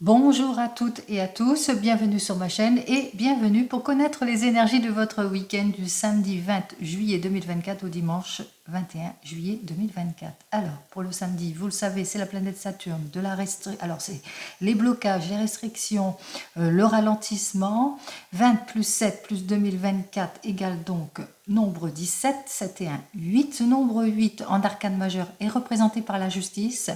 Bonjour à toutes et à tous, bienvenue sur ma chaîne et bienvenue pour connaître les énergies de votre week-end du samedi 20 juillet 2024 au dimanche 21 juillet 2024. Alors, pour le samedi, vous le savez, c'est la planète Saturne, de la alors c'est les blocages, les restrictions, le ralentissement. 20 plus 7 plus 2024 égale donc nombre 17, 7 et 1, 8. Ce nombre 8 en arcane majeur est représenté par la justice.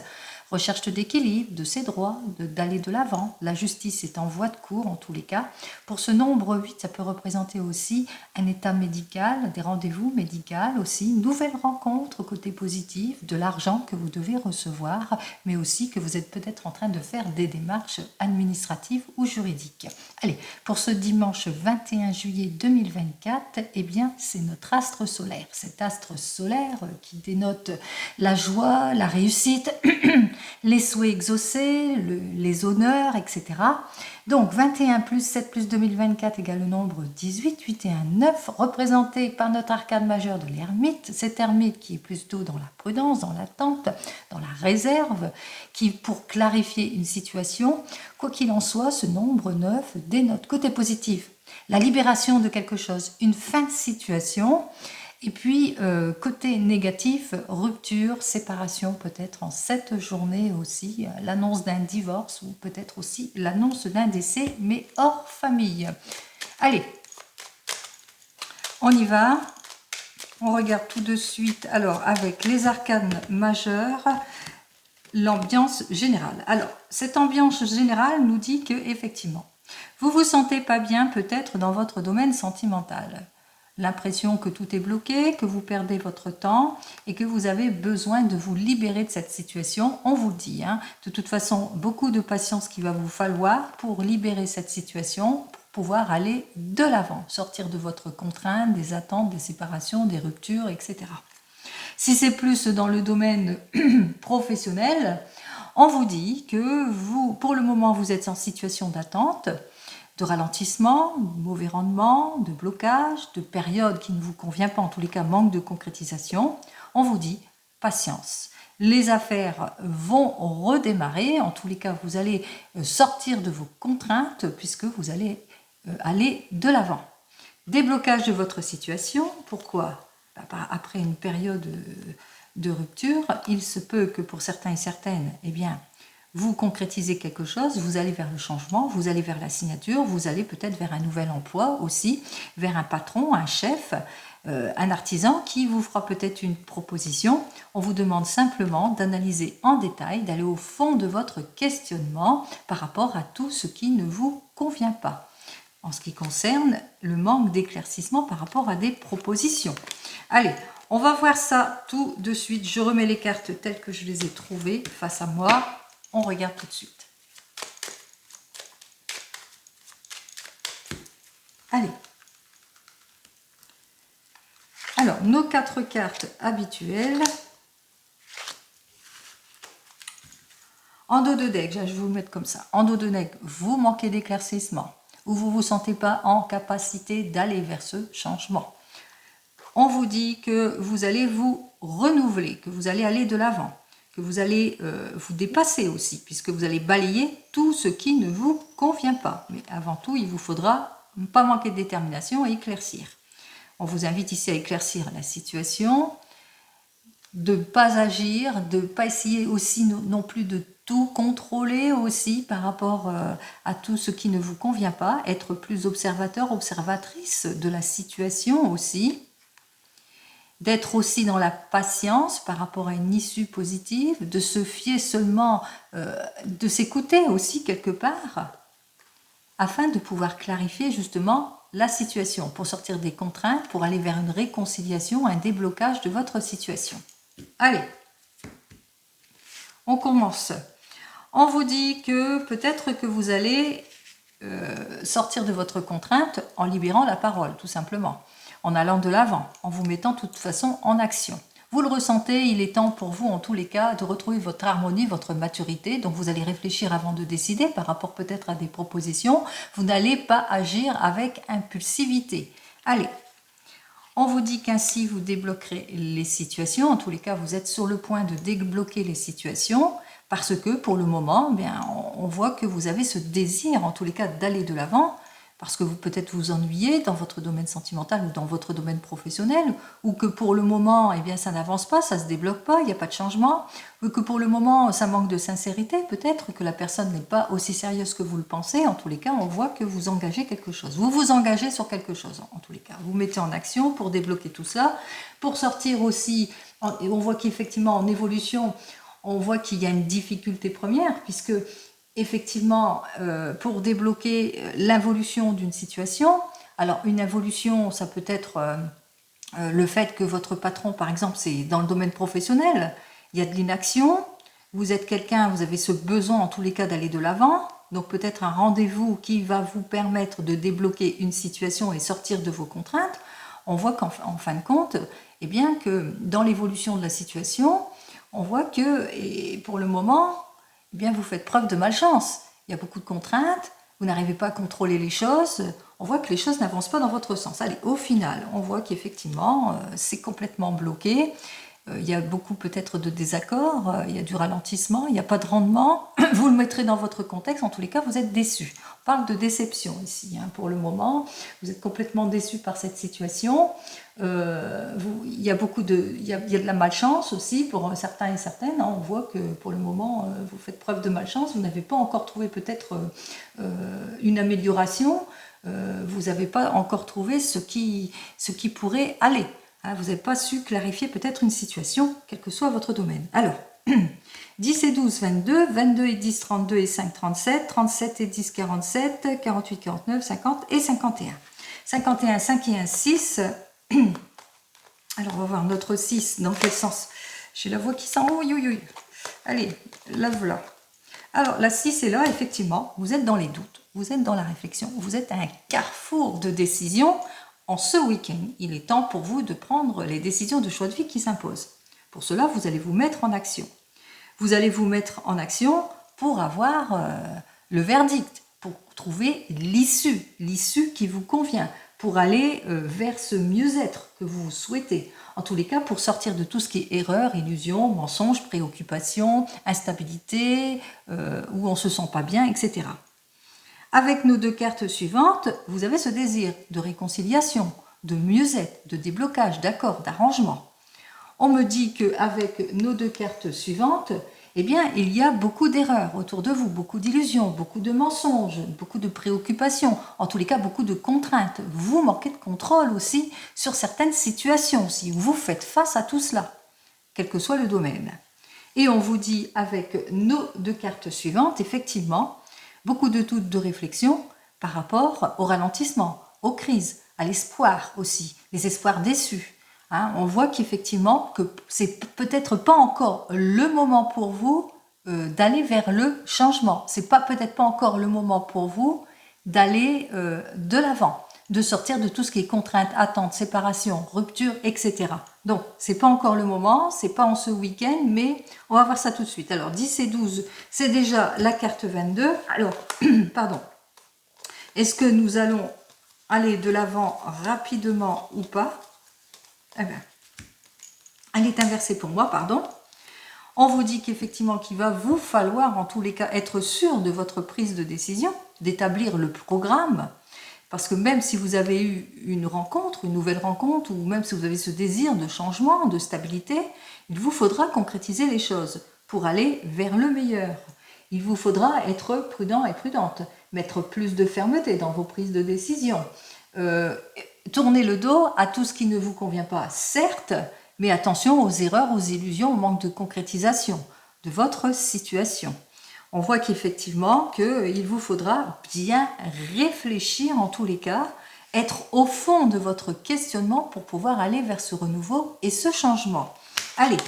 Recherche d'équilibre, de ses droits, d'aller de l'avant. La justice est en voie de cours en tous les cas. Pour ce nombre 8, ça peut représenter aussi un état médical, des rendez-vous médicaux aussi, une nouvelle rencontre côté positif, de l'argent que vous devez recevoir, mais aussi que vous êtes peut-être en train de faire des démarches administratives ou juridiques. Allez, pour ce dimanche 21 juillet 2024, eh bien, c'est notre astre solaire. Cet astre solaire qui dénote la joie, la réussite, les souhaits exaucés, les honneurs, etc. Donc 21 plus 7 plus 2024 égale le nombre 18, 8 et 1, 9, représenté par notre arcane majeur de l'ermite, cet ermite qui est plutôt dans la prudence, dans l'attente, dans la réserve, qui pour clarifier une situation, quoi qu'il en soit, ce nombre 9 dénote côté positif, la libération de quelque chose, une fin de situation. Et puis, côté négatif, rupture, séparation peut-être en cette journée aussi, l'annonce d'un divorce ou peut-être aussi l'annonce d'un décès, mais hors famille. Allez, on y va. On regarde tout de suite, alors, avec les arcanes majeures, l'ambiance générale. Alors, cette ambiance générale nous dit que, effectivement, vous vous sentez pas bien peut-être dans votre domaine sentimental. L'impression que tout est bloqué, que vous perdez votre temps et que vous avez besoin de vous libérer de cette situation. On vous le dit, hein. De toute façon, beaucoup de patience qu'il va vous falloir pour libérer cette situation, pour pouvoir aller de l'avant, sortir de votre contrainte, des attentes, des séparations, des ruptures, etc. Si c'est plus dans le domaine professionnel, on vous dit que vous, pour le moment, vous êtes en situation d'attente, de ralentissement, de mauvais rendement, de blocage, de période qui ne vous convient pas, en tous les cas manque de concrétisation. On vous dit patience. Les affaires vont redémarrer, en tous les cas vous allez sortir de vos contraintes puisque vous allez aller de l'avant. Déblocage de votre situation, pourquoi ? Après une période de rupture, il se peut que pour certains et certaines, eh bien, vous concrétisez quelque chose, vous allez vers le changement, vous allez vers la signature, vous allez peut-être vers un nouvel emploi aussi, vers un patron, un chef, un artisan qui vous fera peut-être une proposition. On vous demande simplement d'analyser en détail, d'aller au fond de votre questionnement par rapport à tout ce qui ne vous convient pas. En ce qui concerne le manque d'éclaircissement par rapport à des propositions. Allez, on va voir ça tout de suite. Je remets les cartes telles que je les ai trouvées face à moi. On regarde tout de suite. Allez. Alors, nos 4 cartes habituelles. En dos de deck, je vais vous mettre comme ça. En dos de deck, vous manquez d'éclaircissement ou vous ne vous sentez pas en capacité d'aller vers ce changement. On vous dit que vous allez vous renouveler, que vous allez aller de l'avant, que vous allez vous dépasser aussi, puisque vous allez balayer tout ce qui ne vous convient pas. Mais avant tout, il vous faudra ne pas manquer de détermination et éclaircir. On vous invite ici à éclaircir la situation, de ne pas agir, de ne pas essayer aussi non plus de tout contrôler aussi par rapport à tout ce qui ne vous convient pas, être plus observateur, observatrice de la situation aussi, d'être aussi dans la patience par rapport à une issue positive, de se fier seulement, de s'écouter aussi quelque part, afin de pouvoir clarifier justement la situation, pour sortir des contraintes, pour aller vers une réconciliation, un déblocage de votre situation. Allez, on commence. On vous dit que peut-être que vous allez sortir de votre contrainte en libérant la parole, tout simplement, en allant de l'avant, en vous mettant de toute façon en action. Vous le ressentez, il est temps pour vous, en tous les cas, de retrouver votre harmonie, votre maturité. Donc vous allez réfléchir avant de décider par rapport peut-être à des propositions. Vous n'allez pas agir avec impulsivité. Allez, on vous dit qu'ainsi vous débloquerez les situations. En tous les cas, vous êtes sur le point de débloquer les situations Parce que pour le moment, bien, on voit que vous avez ce désir, en tous les cas, d'aller de l'avant, parce que vous peut-être vous ennuyez dans votre domaine sentimental ou dans votre domaine professionnel, ou que pour le moment, eh bien, ça n'avance pas, ça ne se débloque pas, il n'y a pas de changement, ou que pour le moment, ça manque de sincérité, peut-être que la personne n'est pas aussi sérieuse que vous le pensez. En tous les cas, on voit que vous engagez quelque chose. Vous vous engagez sur quelque chose, en tous les cas. Vous mettez en action pour débloquer tout ça, pour sortir aussi, et on voit qu'effectivement, en évolution, on voit qu'il y a une difficulté première, puisque effectivement, pour débloquer l'évolution d'une situation, alors une évolution, ça peut être le fait que votre patron, par exemple, c'est dans le domaine professionnel, il y a de l'inaction, vous êtes quelqu'un, vous avez ce besoin en tous les cas d'aller de l'avant, donc peut-être un rendez-vous qui va vous permettre de débloquer une situation et sortir de vos contraintes. On voit qu'en fin de compte, eh bien, que dans l'évolution de la situation, on voit que, et pour le moment, eh bien, vous faites preuve de malchance. Il y a beaucoup de contraintes, vous n'arrivez pas à contrôler les choses, on voit que les choses n'avancent pas dans votre sens. Allez, au final, on voit qu'effectivement, c'est complètement bloqué. Il y a beaucoup peut-être de désaccords, il y a du ralentissement, il n'y a pas de rendement. Vous le mettrez dans votre contexte, en tous les cas, vous êtes déçu. On parle de déception ici, hein, pour le moment. Vous êtes complètement déçu par cette situation. Il y a de la malchance aussi pour certains et certaines. Hein. On voit que pour le moment, vous faites preuve de malchance. Vous n'avez pas encore trouvé peut-être une amélioration. Vous n'avez pas encore trouvé ce qui pourrait aller. Hein, vous n'avez pas su clarifier peut-être une situation, quel que soit votre domaine. Alors, 10 et 12, 22, 22 et 10, 32 et 5, 37, 37 et 10, 47, 48, 49, 50 et 51. 51, 5 et 1, 6. Alors, on va voir notre 6, dans quel sens? J'ai la voix qui sent, oui, oui, oui. Allez, la voilà. Alors, la 6 est là, effectivement, vous êtes dans les doutes, vous êtes dans la réflexion, vous êtes à un carrefour de décisions. En ce week-end, il est temps pour vous de prendre les décisions de choix de vie qui s'imposent. Pour cela, vous allez vous mettre en action. Vous allez vous mettre en action pour avoir le verdict, pour trouver l'issue qui vous convient, pour aller vers ce mieux-être que vous souhaitez. En tous les cas, pour sortir de tout ce qui est erreur, illusion, mensonge, préoccupation, instabilité, où on ne se sent pas bien, etc. Avec nos deux cartes suivantes, vous avez ce désir de réconciliation, de mieux-être, de déblocage, d'accord, d'arrangement. On me dit qu'avec nos deux cartes suivantes, eh bien, il y a beaucoup d'erreurs autour de vous, beaucoup d'illusions, beaucoup de mensonges, beaucoup de préoccupations, en tous les cas, beaucoup de contraintes. Vous manquez de contrôle aussi sur certaines situations, si vous faites face à tout cela, quel que soit le domaine. Et on vous dit avec nos deux cartes suivantes, effectivement, beaucoup de doutes, de réflexion par rapport au ralentissement, aux crises, à l'espoir aussi, les espoirs déçus. Hein, on voit qu'effectivement, que c'est peut-être pas encore le moment pour vous d'aller vers le changement. C'est peut-être pas encore le moment pour vous d'aller de l'avant, de sortir de tout ce qui est contrainte, attente, séparation, rupture, etc. Donc, c'est pas encore le moment, c'est pas en ce week-end, mais on va voir ça tout de suite. Alors, 10 et 12, c'est déjà la carte 22. Alors, pardon. Est-ce que nous allons aller de l'avant rapidement ou pas? Eh bien, elle est inversée pour moi, pardon. On vous dit qu'effectivement, qu'il va vous falloir, en tous les cas, être sûr de votre prise de décision, d'établir le programme. Parce que même si vous avez eu une rencontre, une nouvelle rencontre, ou même si vous avez ce désir de changement, de stabilité, il vous faudra concrétiser les choses pour aller vers le meilleur. Il vous faudra être prudent et prudente, mettre plus de fermeté dans vos prises de décision. Tourner le dos à tout ce qui ne vous convient pas, certes, mais attention aux erreurs, aux illusions, au manque de concrétisation de votre situation. On voit qu'effectivement, qu'il vous faudra bien réfléchir en tous les cas, être au fond de votre questionnement pour pouvoir aller vers ce renouveau et ce changement. Allez.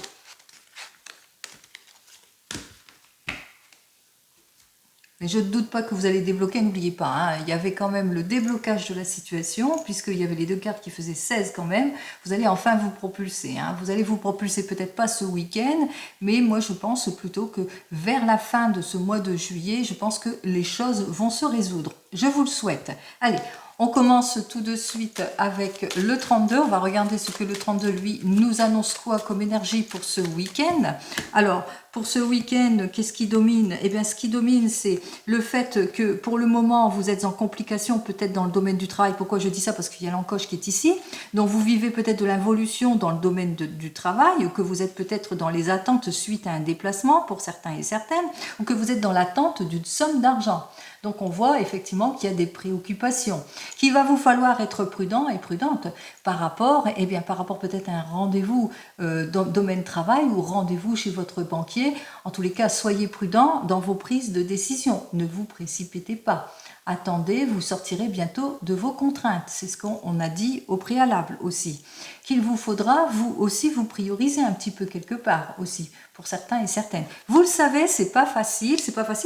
Mais je ne doute pas que vous allez débloquer, n'oubliez pas, hein, il y avait quand même le déblocage de la situation, puisqu'il y avait les deux cartes qui faisaient 16 quand même, vous allez enfin vous propulser. Hein. Vous allez vous propulser peut-être pas ce week-end, mais moi je pense plutôt que vers la fin de ce mois de juillet, je pense que les choses vont se résoudre. Je vous le souhaite. Allez, on commence tout de suite avec le 32. On va regarder ce que le 32, lui, nous annonce quoi comme énergie pour ce week-end. Alors, pour ce week-end, qu'est-ce qui domine? Eh bien, ce qui domine, c'est le fait que pour le moment, vous êtes en complication peut-être dans le domaine du travail. Pourquoi je dis ça? Parce qu'il y a l'encoche qui est ici. Donc, vous vivez peut-être de l'involution dans le domaine du travail, ou que vous êtes peut-être dans les attentes suite à un déplacement pour certains et certaines, ou que vous êtes dans l'attente d'une somme d'argent. Donc on voit effectivement qu'il y a des préoccupations, qu'il va vous falloir être prudent et prudente par rapport, eh bien, par rapport peut-être à un rendez-vous dans le domaine travail ou rendez-vous chez votre banquier. En tous les cas, soyez prudent dans vos prises de décision. Ne vous précipitez pas. Attendez, vous sortirez bientôt de vos contraintes. C'est ce qu'on a dit au préalable aussi. Qu'il vous faudra, vous aussi, vous prioriser un petit peu quelque part aussi, pour certains et certaines. Vous le savez, c'est pas facile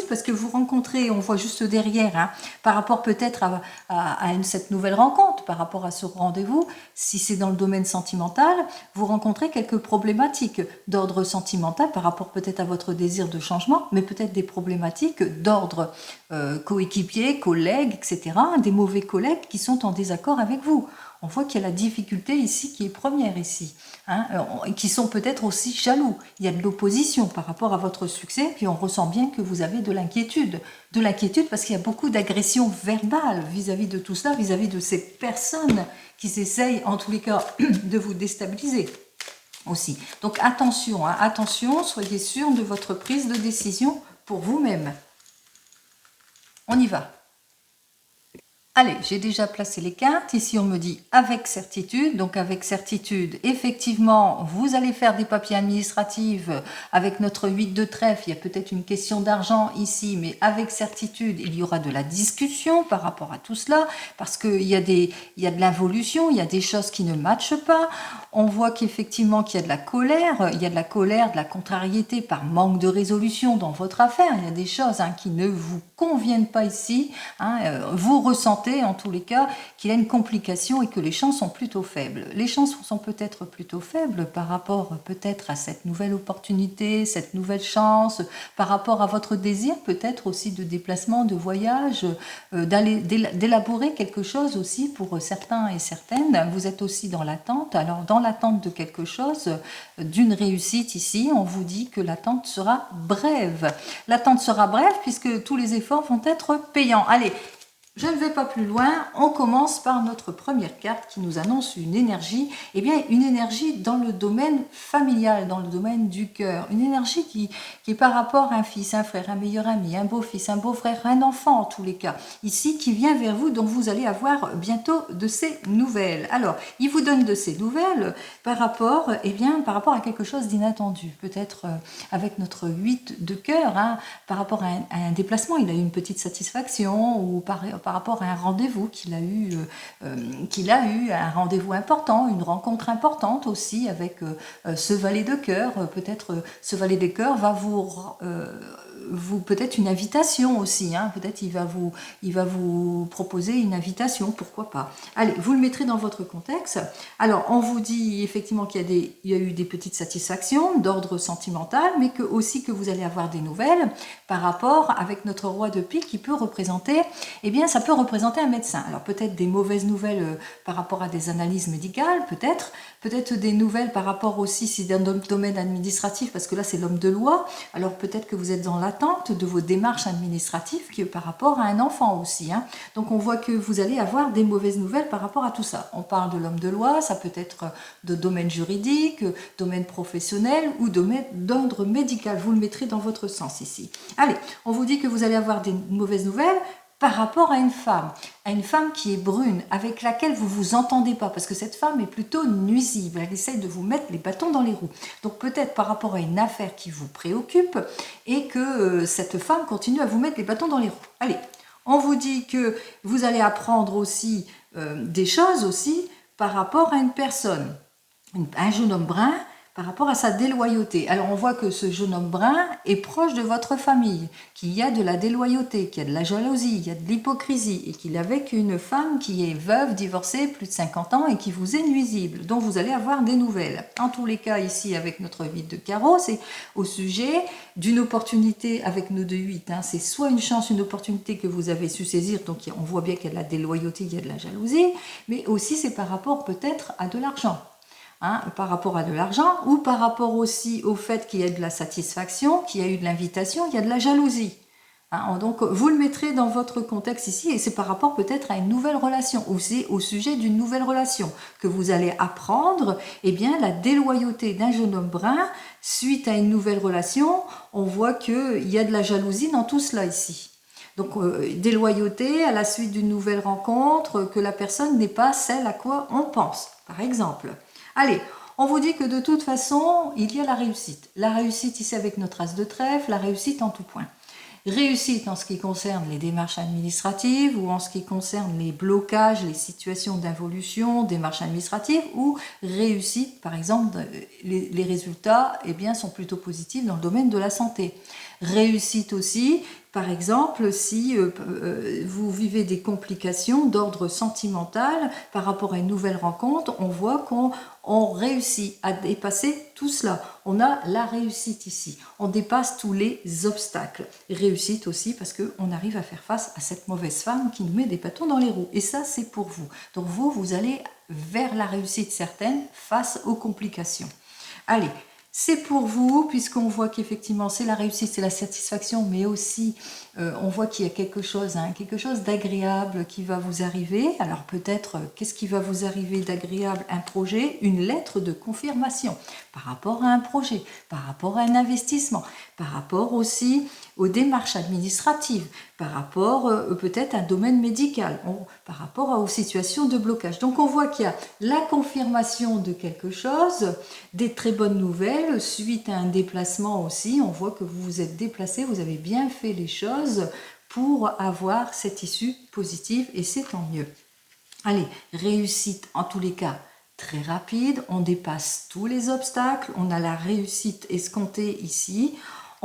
parce que vous rencontrez, on voit juste derrière, hein, par rapport peut-être cette nouvelle rencontre, par rapport à ce rendez-vous, si c'est dans le domaine sentimental, vous rencontrez quelques problématiques d'ordre sentimental par rapport peut-être à votre désir de changement, mais peut-être des problématiques d'ordre coéquipier, collègues, etc., des mauvais collègues qui sont en désaccord avec vous. On voit qu'il y a la difficulté ici qui est première ici, hein, qui sont peut-être aussi jaloux. Il y a de l'opposition par rapport à votre succès, puis on ressent bien que vous avez de l'inquiétude parce qu'il y a beaucoup d'agression verbale vis-à-vis de tout cela, vis-à-vis de ces personnes qui essayent en tous les cas de vous déstabiliser aussi. Donc attention, hein, attention, soyez sûr de votre prise de décision pour vous-même. On y va. Allez, j'ai déjà placé les cartes. Ici, on me dit avec certitude. Donc, avec certitude, effectivement, vous allez faire des papiers administratifs avec notre 8 de trèfle. Il y a peut-être une question d'argent ici, mais avec certitude, il y aura de la discussion par rapport à tout cela, parce qu'il y a de l'involution, il y a des choses qui ne matchent pas. On voit qu'effectivement, qu'il y a de la colère, de la contrariété par manque de résolution dans votre affaire. Il y a des choses qui ne vous conviennent pas ici. Vous ressentez en tous les cas qu'il y a une complication et que les chances sont plutôt faibles. Les chances sont peut-être plutôt faibles par rapport peut-être à cette nouvelle opportunité, cette nouvelle chance, par rapport à votre désir peut-être aussi de déplacement, de voyage, d'élaborer quelque chose aussi pour certains et certaines. Vous êtes aussi dans l'attente. Alors dans l'attente de quelque chose, d'une réussite ici, on vous dit que l'attente sera brève. L'attente sera brève puisque tous les efforts vont être payants. Allez, je ne vais pas plus loin, on commence par notre première carte qui nous annonce une énergie, eh bien une énergie dans le domaine familial, dans le domaine du cœur, une énergie qui est par rapport à un fils, un frère, un meilleur ami, un beau-fils, un beau-frère, un enfant en tous les cas, ici qui vient vers vous, dont vous allez avoir bientôt de ces nouvelles. Alors, il vous donne de ces nouvelles par rapport à quelque chose d'inattendu, peut-être avec notre 8 de cœur, par rapport à un déplacement, il a eu une petite satisfaction ou par rapport à un rendez-vous qu'il a eu, un rendez-vous important, une rencontre importante aussi avec ce valet de cœur. Peut-être ce valet de cœur va vous peut-être une invitation aussi, peut-être il va vous proposer une invitation, pourquoi pas. Allez, vous le mettrez dans votre contexte. Alors, on vous dit effectivement qu'il y a eu des petites satisfactions d'ordre sentimental, mais aussi que vous allez avoir des nouvelles par rapport avec notre roi de pique qui peut représenter, ça peut représenter un médecin. Alors, peut-être des mauvaises nouvelles par rapport à des analyses médicales, peut-être des nouvelles par rapport aussi, si dans le domaine administratif, parce que là, c'est l'homme de loi, alors peut-être que vous êtes dans l'attente de vos démarches administratives qui par rapport à un enfant aussi. Donc, on voit que vous allez avoir des mauvaises nouvelles par rapport à tout ça. On parle de l'homme de loi, ça peut être de domaine juridique, domaine professionnel ou domaine d'ordre médical. Vous le mettrez dans votre sens ici. Allez, on vous dit que vous allez avoir des mauvaises nouvelles par rapport à une femme qui est brune, avec laquelle vous vous entendez pas, parce que cette femme est plutôt nuisible, elle essaye de vous mettre les bâtons dans les roues. Donc peut-être par rapport à une affaire qui vous préoccupe, et que cette femme continue à vous mettre les bâtons dans les roues. Allez, on vous dit que vous allez apprendre aussi des choses aussi par rapport à une personne, un jeune homme brun, par rapport à sa déloyauté. Alors on voit que ce jeune homme brun est proche de votre famille, qu'il y a de la déloyauté, qu'il y a de la jalousie, il y a de l'hypocrisie, et qu'il est avec une femme qui est veuve, divorcée, plus de 50 ans, et qui vous est nuisible, dont vous allez avoir des nouvelles. En tous les cas, ici, avec notre 8 de carreau, c'est au sujet d'une opportunité avec nos 2-8. C'est soit une chance, une opportunité que vous avez su saisir, donc on voit bien qu'il y a de la déloyauté, il y a de la jalousie, mais aussi c'est par rapport peut-être à de l'argent. hein, par rapport à de l'argent, ou par rapport aussi au fait qu'il y a de la satisfaction, qu'il y a eu de l'invitation, il y a de la jalousie. Hein, donc vous le mettrez dans votre contexte ici, et c'est par rapport peut-être à une nouvelle relation, ou c'est au sujet d'une nouvelle relation que vous allez apprendre, eh bien, la déloyauté d'un jeune homme brun suite à une nouvelle relation. On voit qu'il y a de la jalousie dans tout cela ici. Donc, déloyauté à la suite d'une nouvelle rencontre, que la personne n'est pas celle à quoi on pense, par exemple. Allez, on vous dit que de toute façon, il y a la réussite. La réussite ici avec notre as de trèfle, la réussite en tout point. Réussite en ce qui concerne les démarches administratives ou en ce qui concerne les blocages, les situations d'involution, démarches administratives, ou réussite, par exemple, les résultats eh bien, sont plutôt positifs dans le domaine de la santé. Réussite aussi, par exemple, si vous vivez des complications d'ordre sentimental par rapport à une nouvelle rencontre, on voit qu'on réussit à dépasser tout cela. On a la réussite ici. On dépasse tous les obstacles. Réussite aussi parce qu'on arrive à faire face à cette mauvaise femme qui nous met des bâtons dans les roues. Et ça, c'est pour vous. Donc vous allez vers la réussite certaine face aux complications. Allez, c'est pour vous, puisqu'on voit qu'effectivement c'est la réussite, c'est la satisfaction, mais aussi on voit qu'il y a quelque chose d'agréable qui va vous arriver. Alors peut-être, qu'est-ce qui va vous arriver d'agréable? Un projet, une lettre de confirmation par rapport à un projet, par rapport à un investissement, par rapport aussi aux démarches administratives, par rapport peut-être à un domaine médical, par rapport aux situations de blocage. Donc on voit qu'il y a la confirmation de quelque chose, des très bonnes nouvelles, suite à un déplacement aussi. On voit que vous vous êtes déplacé, vous avez bien fait les choses pour avoir cette issue positive, et c'est tant mieux. Allez, réussite en tous les cas très rapide, on dépasse tous les obstacles, on a la réussite escomptée ici.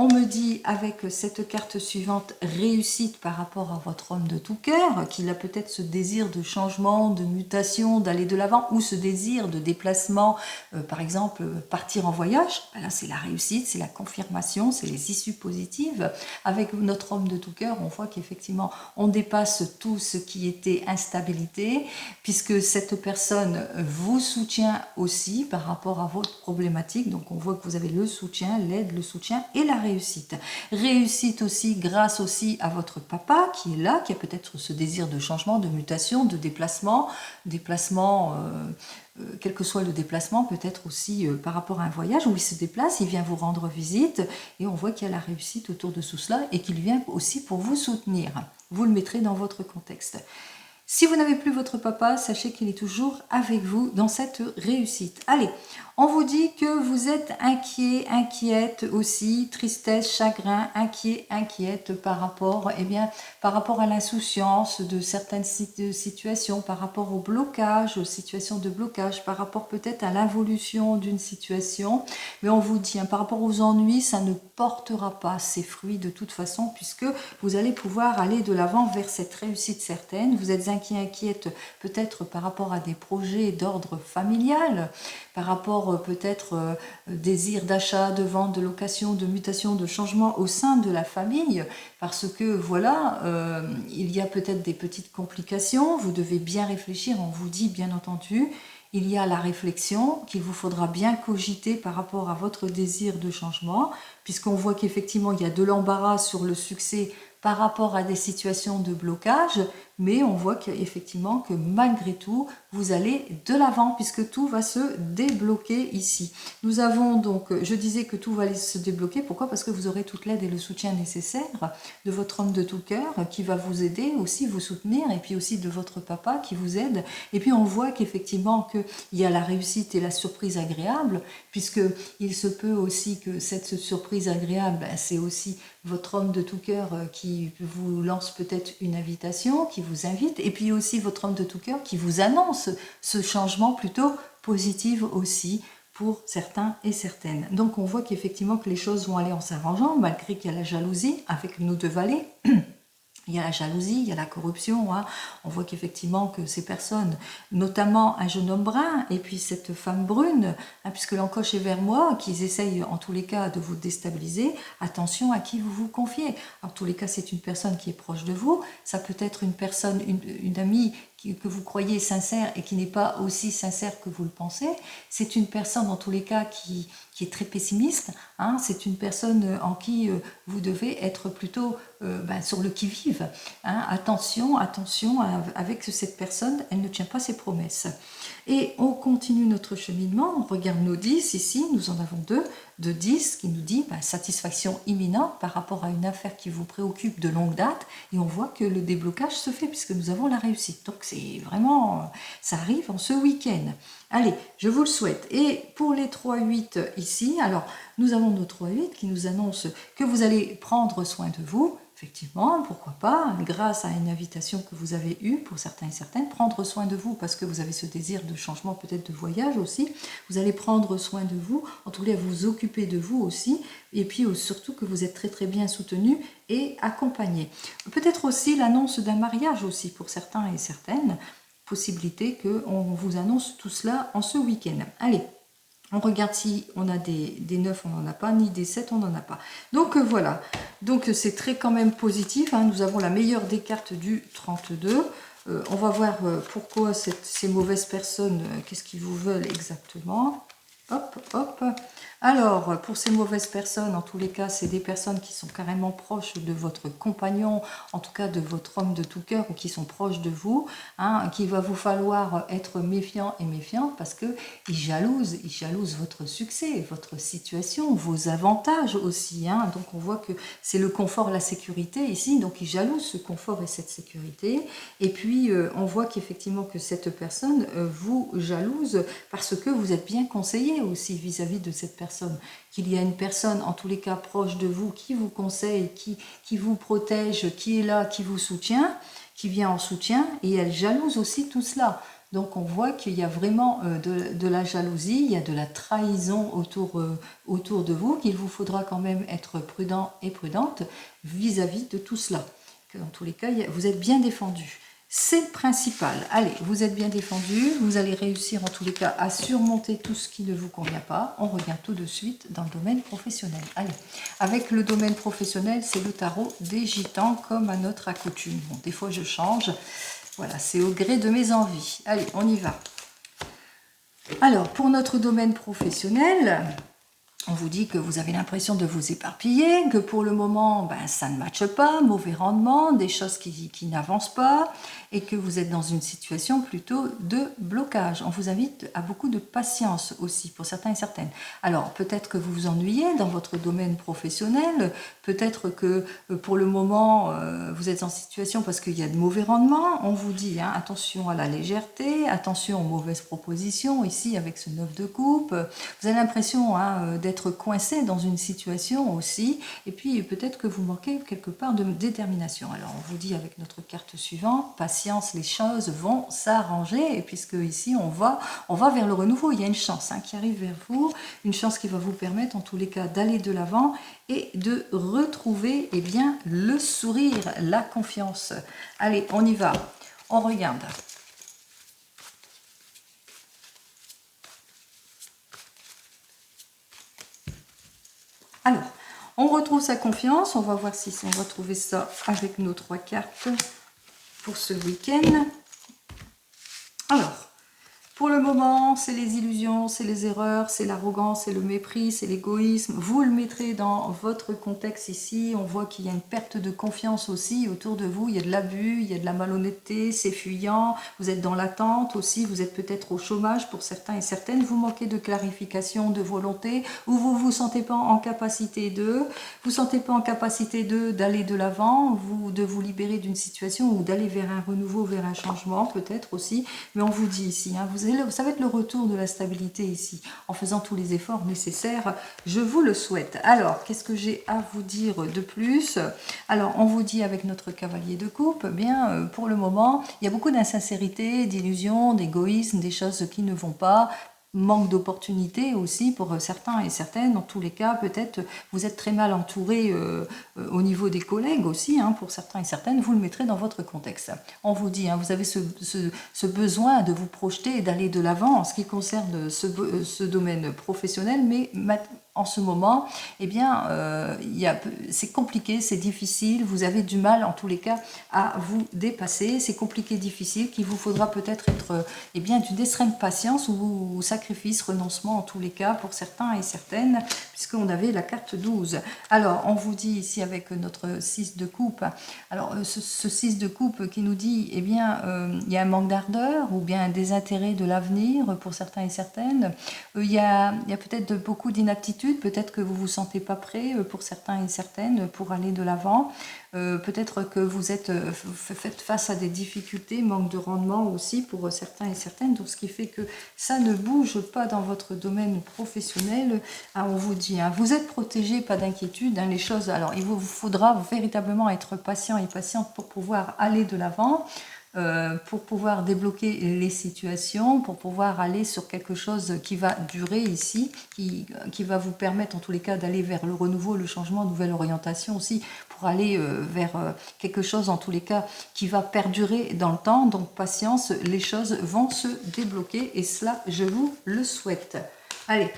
On me dit avec cette carte suivante, réussite par rapport à votre homme de tout cœur, qu'il a peut-être ce désir de changement, de mutation, d'aller de l'avant, ou ce désir de déplacement, par exemple partir en voyage. Là c'est la réussite, c'est la confirmation, c'est les issues positives. Avec notre homme de tout cœur, on voit qu'effectivement on dépasse tout ce qui était instabilité, puisque cette personne vous soutient aussi par rapport à votre problématique. Donc on voit que vous avez le soutien, l'aide, le soutien et la réussite. Réussite aussi grâce aussi à votre papa qui est là, qui a peut-être ce désir de changement, de mutation, de déplacement, quel que soit le déplacement, peut-être aussi par rapport à un voyage où il se déplace, il vient vous rendre visite, et on voit qu'il y a la réussite autour de tout cela et qu'il vient aussi pour vous soutenir. Vous le mettrez dans votre contexte. Si vous n'avez plus votre papa, sachez qu'il est toujours avec vous dans cette réussite. Allez, on vous dit que vous êtes inquiet, inquiète aussi, tristesse, chagrin, inquiet, inquiète par rapport à l'insouciance de certaines situations, par rapport au blocage, aux situations de blocage, par rapport peut-être à l'involution d'une situation. Mais on vous dit, par rapport aux ennuis, ça ne portera pas ses fruits de toute façon, puisque vous allez pouvoir aller de l'avant vers cette réussite certaine. Vous êtes inquiète peut-être par rapport à des projets d'ordre familial, par rapport peut-être désir d'achat, de vente, de location, de mutation, de changement au sein de la famille, parce que voilà, il y a peut-être des petites complications, vous devez bien réfléchir, on vous dit bien entendu, il y a la réflexion qu'il vous faudra bien cogiter par rapport à votre désir de changement, puisqu'on voit qu'effectivement il y a de l'embarras sur le succès par rapport à des situations de blocage, mais on voit qu'effectivement que malgré tout, vous allez de l'avant puisque tout va se débloquer ici. Nous avons donc, je disais que tout va se débloquer, pourquoi? Parce que vous aurez toute l'aide et le soutien nécessaire de votre homme de tout cœur qui va vous aider, aussi vous soutenir, et puis aussi de votre papa qui vous aide. Et puis on voit qu'effectivement qu'il y a la réussite et la surprise agréable, puisque il se peut aussi que cette surprise agréable, c'est aussi votre homme de tout cœur qui vous lance peut-être une invitation, qui vous invite, et puis aussi votre homme de tout cœur qui vous annonce ce changement plutôt positif aussi pour certains et certaines. Donc on voit qu'effectivement que les choses vont aller en s'arrangeant, malgré qu'il y a la jalousie avec nos deux valets. Il y a la jalousie, il y a la corruption. Hein. On voit qu'effectivement que ces personnes, notamment un jeune homme brun et puis cette femme brune, puisque l'encoche est vers moi, qu'ils essayent en tous les cas de vous déstabiliser, attention à qui vous vous confiez. En tous les cas, c'est une personne qui est proche de vous. Ça peut être une personne, une amie que vous croyez sincère et qui n'est pas aussi sincère que vous le pensez. C'est une personne, dans tous les cas, qui est très pessimiste. Hein. C'est une personne en qui vous devez être plutôt sur le qui-vive. Hein. Attention, attention avec cette personne, elle ne tient pas ses promesses. Et on continue notre cheminement, on regarde nos 10 ici, nous en avons deux, de 10 qui nous dit satisfaction imminente par rapport à une affaire qui vous préoccupe de longue date, et on voit que le déblocage se fait puisque nous avons la réussite. Donc c'est vraiment, ça arrive en ce week-end. Allez, je vous le souhaite. Et pour les 3-8 ici, alors nous avons nos 3-8 qui nous annoncent que vous allez prendre soin de vous. Effectivement, pourquoi pas, grâce à une invitation que vous avez eue, pour certains et certaines, prendre soin de vous, parce que vous avez ce désir de changement, peut-être de voyage aussi, vous allez prendre soin de vous, en tout cas vous occuper de vous aussi, et puis surtout que vous êtes très très bien soutenu et accompagné. Peut-être aussi l'annonce d'un mariage aussi, pour certains et certaines, possibilité qu'on vous annonce tout cela en ce week-end. Allez, on regarde si on a des 9, on n'en a pas, ni des 7, on n'en a pas. Donc voilà, donc c'est très quand même positif. Hein. Nous avons la meilleure des cartes du 32. On va voir pourquoi ces mauvaises personnes, qu'est-ce qu'ils vous veulent exactement. Hop, hop. Alors, pour ces mauvaises personnes, en tous les cas, c'est des personnes qui sont carrément proches de votre compagnon, en tout cas de votre homme de tout cœur, ou qui sont proches de vous, hein, qu'il va vous falloir être méfiant et méfiante parce qu'ils jalousent votre succès, votre situation, vos avantages aussi. Hein. Donc, on voit que c'est le confort, la sécurité ici, donc ils jalousent ce confort et cette sécurité. Et puis, on voit qu'effectivement que cette personne vous jalouse parce que vous êtes bien conseillé aussi vis-à-vis de cette personne. Qu'il y a une personne, en tous les cas, proche de vous, qui vous conseille, qui vous protège, qui est là, qui vous soutient, qui vient en soutien, et elle jalouse aussi tout cela. Donc on voit qu'il y a vraiment de la jalousie, il y a de la trahison autour de vous, qu'il vous faudra quand même être prudent et prudente vis-à-vis de tout cela. Que dans tous les cas, vous êtes bien défendu. C'est le principal. Allez, vous êtes bien défendu, vous allez réussir en tous les cas à surmonter tout ce qui ne vous convient pas. On regarde tout de suite dans le domaine professionnel. Allez, avec le domaine professionnel, c'est le tarot des gitans comme à notre accoutume. Bon, des fois je change, voilà, c'est au gré de mes envies. Allez, on y va. Alors, pour notre domaine professionnel, on vous dit que vous avez l'impression de vous éparpiller, que pour le moment, ça ne matche pas, mauvais rendement, des choses qui n'avancent pas, et que vous êtes dans une situation plutôt de blocage. On vous invite à beaucoup de patience aussi, pour certains et certaines. Alors, peut-être que vous vous ennuyez dans votre domaine professionnel, peut-être que pour le moment, vous êtes en situation parce qu'il y a de mauvais rendements. On vous dit, hein, attention à la légèreté, attention aux mauvaises propositions, ici avec ce 9 de coupe. Vous avez l'impression d'être coincé dans une situation aussi, et puis peut-être que vous manquez quelque part de détermination. Alors on vous dit avec notre carte suivante, patience, les choses vont s'arranger, et puisque ici on va vers le renouveau, il y a une chance qui arrive vers vous, une chance qui va vous permettre en tous les cas d'aller de l'avant et de retrouver le sourire, la confiance. Allez, on y va, on regarde. Alors, on retrouve sa confiance. On va voir si on va trouver ça avec nos 3 cartes pour ce week-end. Alors, pour le moment, c'est les illusions, c'est les erreurs, c'est l'arrogance, c'est le mépris, c'est l'égoïsme. Vous le mettrez dans votre contexte ici. On voit qu'il y a une perte de confiance aussi autour de vous. Il y a de l'abus, il y a de la malhonnêteté, c'est fuyant. Vous êtes dans l'attente aussi. Vous êtes peut-être au chômage pour certains et certaines. Vous manquez de clarification, de volonté, ou vous ne vous sentez pas en capacité d'aller de l'avant, de vous libérer d'une situation ou d'aller vers un renouveau, vers un changement peut-être aussi. Mais on vous dit ici, ça va être le retour de la stabilité ici, en faisant tous les efforts nécessaires. Je vous le souhaite. Alors, qu'est-ce que j'ai à vous dire de plus? Alors, on vous dit avec notre cavalier de coupe, pour le moment, il y a beaucoup d'insincérité, d'illusions, d'égoïsme, des choses qui ne vont pas. manque d'opportunités aussi pour certains et certaines. Dans tous les cas, peut-être vous êtes très mal entouré au niveau des collègues aussi, hein, pour certains et certaines, vous le mettrez dans votre contexte. On vous dit, hein, vous avez ce besoin de vous projeter et d'aller de l'avant en ce qui concerne ce domaine professionnel, mais en ce moment, eh bien, c'est compliqué, c'est difficile, vous avez du mal en tous les cas à vous dépasser, c'est compliqué, difficile, qu'il vous faudra peut-être être eh bien, d'une extrême patience ou sacrifice, renoncement en tous les cas pour certains et certaines, puisqu'on avait la carte 12. Alors, on vous dit ici avec notre 6 de coupe, alors ce 6 de coupe qui nous dit, eh bien, il y a un manque d'ardeur ou bien un désintérêt de l'avenir pour certains et certaines, il y a peut-être beaucoup d'inaptitude, peut-être que vous ne vous sentez pas prêt pour certains et certaines pour aller de l'avant. Peut-être que vous faites face à des difficultés, manque de rendement aussi pour certains et certaines, donc ce qui fait que ça ne bouge pas dans votre domaine professionnel. Ah, on vous dit, hein, vous êtes protégé, pas d'inquiétude, hein, les choses. Alors il vous faudra véritablement être patient et patiente pour pouvoir aller de l'avant. Pour pouvoir débloquer les situations, pour pouvoir aller sur quelque chose qui va durer ici, qui va vous permettre en tous les cas d'aller vers le renouveau, le changement, nouvelle orientation aussi, pour aller vers quelque chose en tous les cas qui va perdurer dans le temps. Donc patience, les choses vont se débloquer et cela, je vous le souhaite. Allez.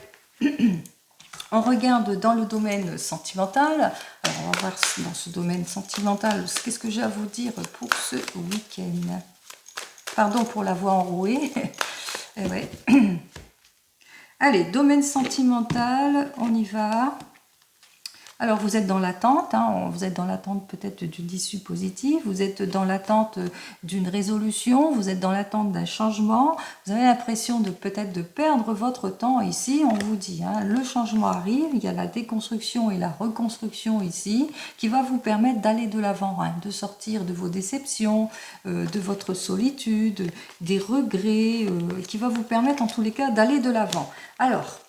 On regarde dans le domaine sentimental. Alors, on va voir dans ce domaine sentimental, qu'est-ce que j'ai à vous dire pour ce week-end. Pardon pour la voix enrouée. Eh ouais. Allez, domaine sentimental, on y va. Alors, vous êtes dans l'attente, hein, vous êtes dans l'attente peut-être d'une issue positive, vous êtes dans l'attente d'une résolution, vous êtes dans l'attente d'un changement, vous avez l'impression de peut-être de perdre votre temps ici, on vous dit, hein, le changement arrive, il y a la déconstruction et la reconstruction ici, qui va vous permettre d'aller de l'avant, hein, de sortir de vos déceptions, de votre solitude, des regrets, qui va vous permettre en tous les cas d'aller de l'avant. Alors,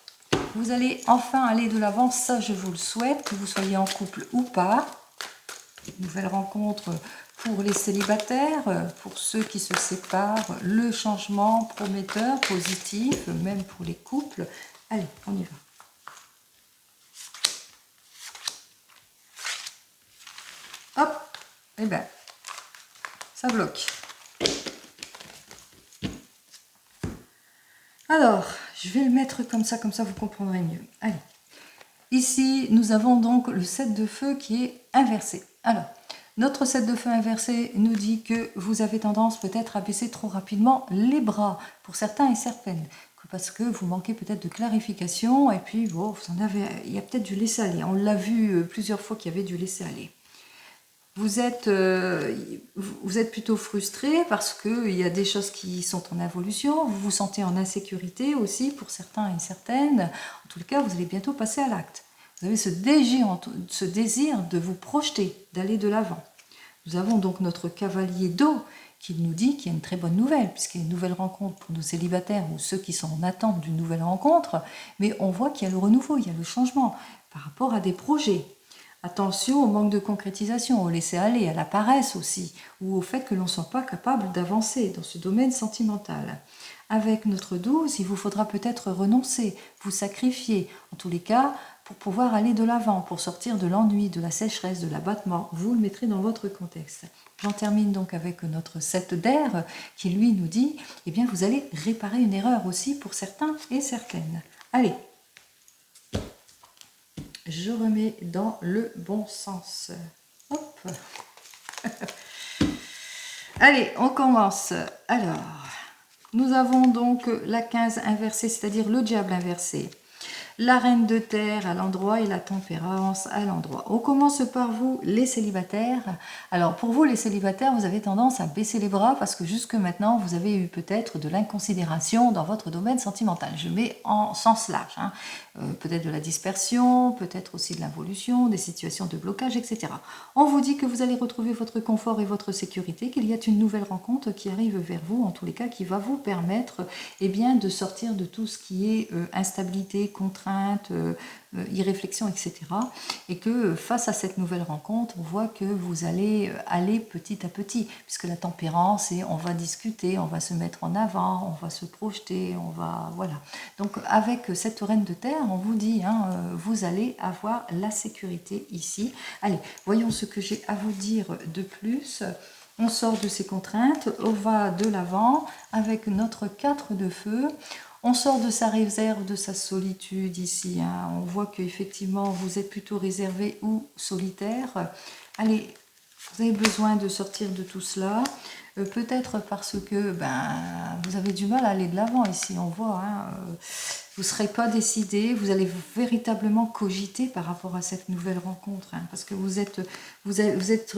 vous allez enfin aller de l'avant, ça je vous le souhaite, que vous soyez en couple ou pas. Nouvelle rencontre pour les célibataires, pour ceux qui se séparent, le changement prometteur, positif, même pour les couples. Allez, on y va. Hop, et bien, ça bloque. Alors, je vais le mettre comme ça vous comprendrez mieux. Allez. Ici, nous avons donc le 7 de feu qui est inversé. Alors, notre 7 de feu inversé nous dit que vous avez tendance peut-être à baisser trop rapidement les bras, pour certains et certaines, parce que vous manquez peut-être de clarification, et puis bon, il y a peut-être du laisser-aller. On l'a vu plusieurs fois qu'il y avait du laisser-aller. Vous êtes plutôt frustré parce qu'il y a des choses qui sont en évolution, vous vous sentez en insécurité aussi pour certains et certaines. En tout cas, vous allez bientôt passer à l'acte. Vous avez ce désir de vous projeter, d'aller de l'avant. Nous avons donc notre cavalier d'eau qui nous dit qu'il y a une très bonne nouvelle, puisqu'il y a une nouvelle rencontre pour nos célibataires ou ceux qui sont en attente d'une nouvelle rencontre, mais on voit qu'il y a le renouveau, il y a le changement par rapport à des projets. Attention au manque de concrétisation, au laisser-aller, à la paresse aussi, ou au fait que l'on ne soit pas capable d'avancer dans ce domaine sentimental. Avec notre 12, il vous faudra peut-être renoncer, vous sacrifier, en tous les cas, pour pouvoir aller de l'avant, pour sortir de l'ennui, de la sécheresse, de l'abattement. Vous le mettrez dans votre contexte. J'en termine donc avec notre 7 d'air, qui lui nous dit, eh bien vous allez réparer une erreur aussi pour certains et certaines. Allez, je remets dans le bon sens. Hop. Allez, on commence. Alors, nous avons donc la 15 inversée, c'est-à-dire le diable inversé. La reine de terre à l'endroit et la tempérance à l'endroit. On commence par vous, les célibataires. Alors, pour vous, les célibataires, vous avez tendance à baisser les bras parce que jusque maintenant, vous avez eu peut-être de l'inconsidération dans votre domaine sentimental. Je mets en sens large. Hein. Peut-être de la dispersion, peut-être aussi de l'involution, des situations de blocage, etc. On vous dit que vous allez retrouver votre confort et votre sécurité, qu'il y a une nouvelle rencontre qui arrive vers vous, en tous les cas, qui va vous permettre eh bien, de sortir de tout ce qui est instabilité, contrainte, contrainte, irréflexion, etc. Et que face à cette nouvelle rencontre, on voit que vous allez aller petit à petit, puisque la tempérance, et on va discuter, on va se mettre en avant, on va se projeter, on va... Voilà. Donc avec cette reine de terre, on vous dit, hein, vous allez avoir la sécurité ici. Allez, voyons ce que j'ai à vous dire de plus. On sort de ces contraintes, on va de l'avant avec notre 4 de feu. On sort de sa réserve, de sa solitude ici. Hein. On voit qu'effectivement, vous êtes plutôt réservé ou solitaire. Allez, vous avez besoin de sortir de tout cela. Peut-être parce que vous avez du mal à aller de l'avant ici, on voit. Hein. Vous ne serez pas décidé, vous allez véritablement cogiter par rapport à cette nouvelle rencontre. Hein, parce que vous êtes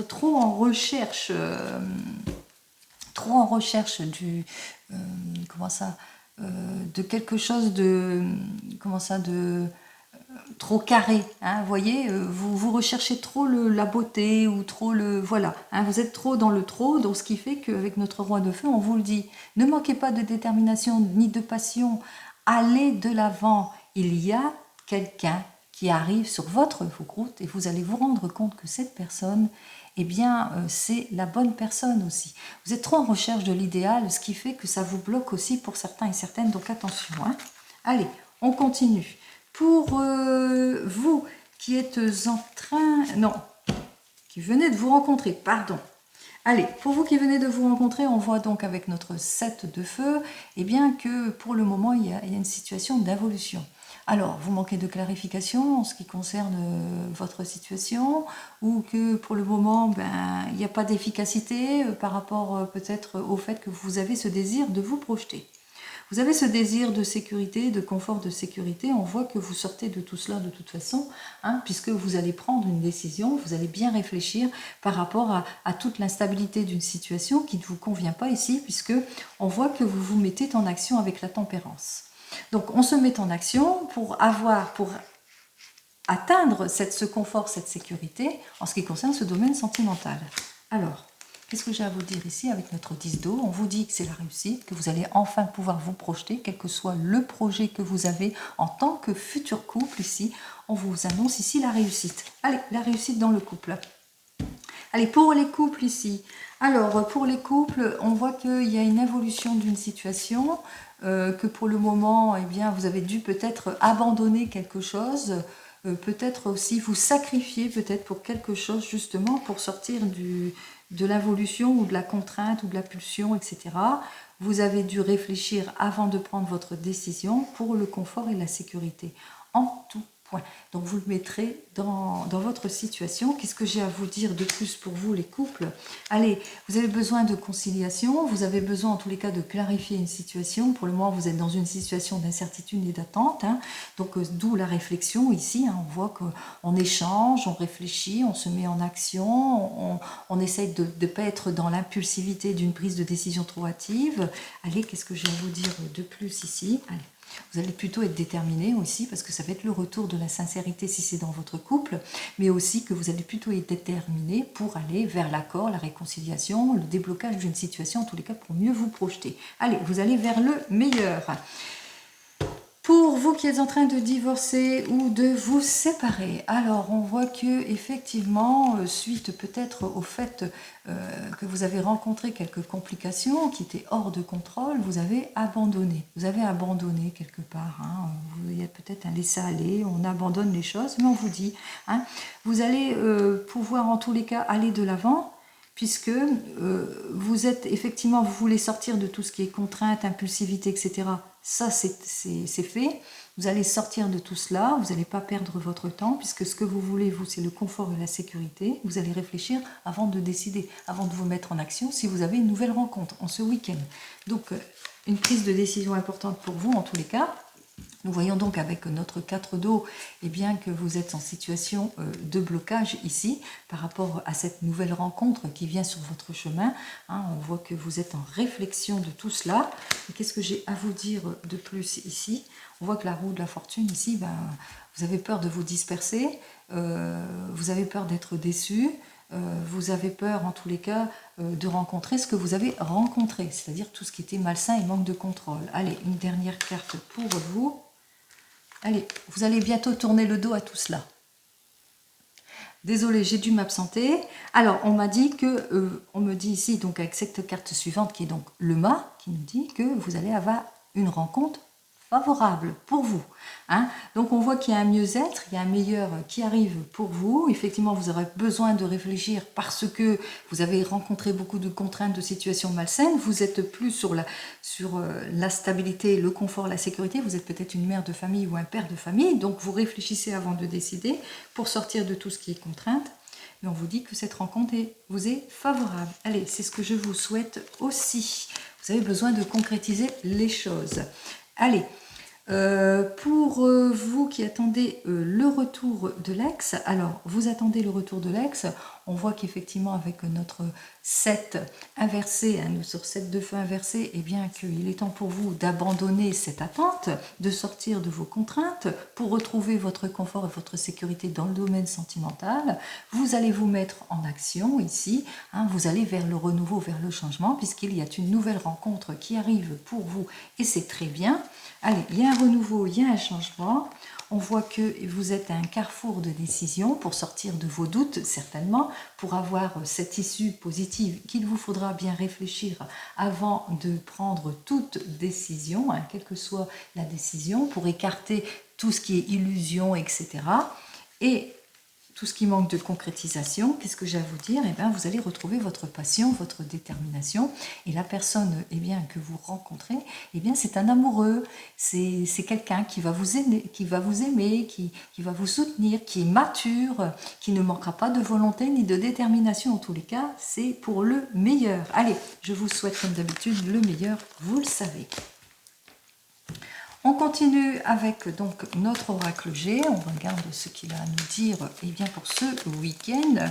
trop en recherche, de quelque chose de trop carré, hein, vous voyez, vous recherchez trop la beauté ou trop voilà, hein, vous êtes trop dans le trop, donc ce qui fait qu'avec notre roi de feu, on vous le dit, ne manquez pas de détermination ni de passion, allez de l'avant, il y a quelqu'un qui arrive sur votre route et vous allez vous rendre compte que cette personne, eh bien, c'est la bonne personne aussi. Vous êtes trop en recherche de l'idéal, ce qui fait que ça vous bloque aussi pour certains et certaines, donc attention. Hein. Allez, on continue. Pour vous qui êtes en train... Non, qui venez de vous rencontrer, pardon. Allez, pour vous qui venez de vous rencontrer, on voit donc avec notre 7 de feu, eh bien que pour le moment, il y a une situation d'évolution. Alors, vous manquez de clarification en ce qui concerne votre situation, ou que pour le moment, il n'y a pas d'efficacité par rapport peut-être au fait que vous avez ce désir de vous projeter. Vous avez ce désir de sécurité, de confort, de sécurité. On voit que vous sortez de tout cela de toute façon, hein, puisque vous allez prendre une décision, vous allez bien réfléchir par rapport à toute l'instabilité d'une situation qui ne vous convient pas ici, puisque on voit que vous vous mettez en action avec la tempérance. Donc on se met en action pour atteindre ce confort, cette sécurité en ce qui concerne ce domaine sentimental. Alors, qu'est-ce que j'ai à vous dire ici avec notre 10 d'eau? On vous dit que c'est la réussite, que vous allez enfin pouvoir vous projeter, quel que soit le projet que vous avez en tant que futur couple ici. On vous annonce ici la réussite. Allez, la réussite dans le couple. Allez, pour les couples ici. Alors, pour les couples, on voit qu'il y a une évolution d'une situation, que pour le moment, eh bien, vous avez dû peut-être abandonner quelque chose, peut-être aussi vous sacrifier peut-être pour quelque chose justement pour sortir de l'involution ou de la contrainte ou de la pulsion, etc. Vous avez dû réfléchir avant de prendre votre décision pour le confort et la sécurité. En tout point. Donc vous le mettrez dans votre situation. Qu'est-ce que j'ai à vous dire de plus pour vous les couples? Allez, vous avez besoin de conciliation, vous avez besoin en tous les cas de clarifier une situation. Pour le moment vous êtes dans une situation d'incertitude et d'attente, hein. Donc d'où la réflexion ici, hein. On voit qu'on échange, on réfléchit, on se met en action, on essaye de ne pas être dans l'impulsivité d'une prise de décision trop hâtive. Allez, qu'est-ce que j'ai à vous dire de plus ici? Allez. Vous allez plutôt être déterminé aussi parce que ça va être le retour de la sincérité si c'est dans votre couple, mais aussi que vous allez plutôt être déterminé pour aller vers l'accord, la réconciliation, le déblocage d'une situation, en tous les cas pour mieux vous projeter. Allez, vous allez vers le meilleur. Pour vous qui êtes en train de divorcer ou de vous séparer, alors on voit que effectivement, suite peut-être au fait que vous avez rencontré quelques complications qui étaient hors de contrôle, vous avez abandonné. Vous avez abandonné quelque part. Hein. Il y a peut-être un laisser-aller, on abandonne les choses, mais on vous dit, hein, vous allez pouvoir en tous les cas aller de l'avant, puisque vous êtes effectivement, vous voulez sortir de tout ce qui est contrainte, impulsivité, etc. Ça, c'est fait. Vous allez sortir de tout cela, vous n'allez pas perdre votre temps, puisque ce que vous voulez, vous, c'est le confort et la sécurité. Vous allez réfléchir avant de décider, avant de vous mettre en action, si vous avez une nouvelle rencontre en ce week-end. Donc, une prise de décision importante pour vous, en tous les cas. Nous voyons donc avec notre 4 d'eau eh bien, que vous êtes en situation de blocage ici par rapport à cette nouvelle rencontre qui vient sur votre chemin. Hein, on voit que vous êtes en réflexion de tout cela. Et qu'est-ce que j'ai à vous dire de plus ici? On voit que la roue de la fortune ici, vous avez peur de vous disperser, vous avez peur d'être déçu. Vous avez peur en tous les cas de rencontrer ce que vous avez rencontré, c'est-à-dire tout ce qui était malsain et manque de contrôle. Allez, une dernière carte pour vous. Allez, vous allez bientôt tourner le dos à tout cela. Désolée, j'ai dû m'absenter. Alors, on m'a dit que, on me dit ici, donc avec cette carte suivante, qui est donc le mât, qui nous dit que vous allez avoir une rencontre favorable pour vous. Hein. Donc, on voit qu'il y a un mieux-être, il y a un meilleur qui arrive pour vous. Effectivement, vous aurez besoin de réfléchir parce que vous avez rencontré beaucoup de contraintes, de situations malsaines. Vous êtes plus sur la stabilité, le confort, la sécurité. Vous êtes peut-être une mère de famille ou un père de famille. Donc, vous réfléchissez avant de décider pour sortir de tout ce qui est contrainte. Mais on vous dit que cette rencontre vous est favorable. Allez, c'est ce que je vous souhaite aussi. Vous avez besoin de concrétiser les choses. Allez, pour vous qui attendez le retour de l'ex, alors vous attendez le retour de l'ex, on voit qu'effectivement avec notre 7 inversé, nous sur 7 de feu inversé, eh bien qu'il est temps pour vous d'abandonner cette attente, de sortir de vos contraintes pour retrouver votre confort et votre sécurité dans le domaine sentimental. Vous allez vous mettre en action ici, hein, vous allez vers le renouveau, vers le changement, puisqu'il y a une nouvelle rencontre qui arrive pour vous et c'est très bien. Allez, il y a un renouveau, il y a un changement. On voit que vous êtes à un carrefour de décision pour sortir de vos doutes, certainement, pour avoir cette issue positive qu'il vous faudra bien réfléchir avant de prendre toute décision, hein, quelle que soit la décision, pour écarter tout ce qui est illusion, etc. Et tout ce qui manque de concrétisation, qu'est-ce que j'ai à vous dire? Eh bien, vous allez retrouver votre passion, votre détermination. Et la personne eh bien, que vous rencontrez, eh bien, c'est un amoureux. C'est quelqu'un qui va vous aimer, qui va vous soutenir, qui est mature, qui ne manquera pas de volonté ni de détermination. En tous les cas, c'est pour le meilleur. Allez, je vous souhaite comme d'habitude le meilleur, vous le savez. On continue avec donc notre oracle G. On regarde ce qu'il a à nous dire eh bien, pour ce week-end.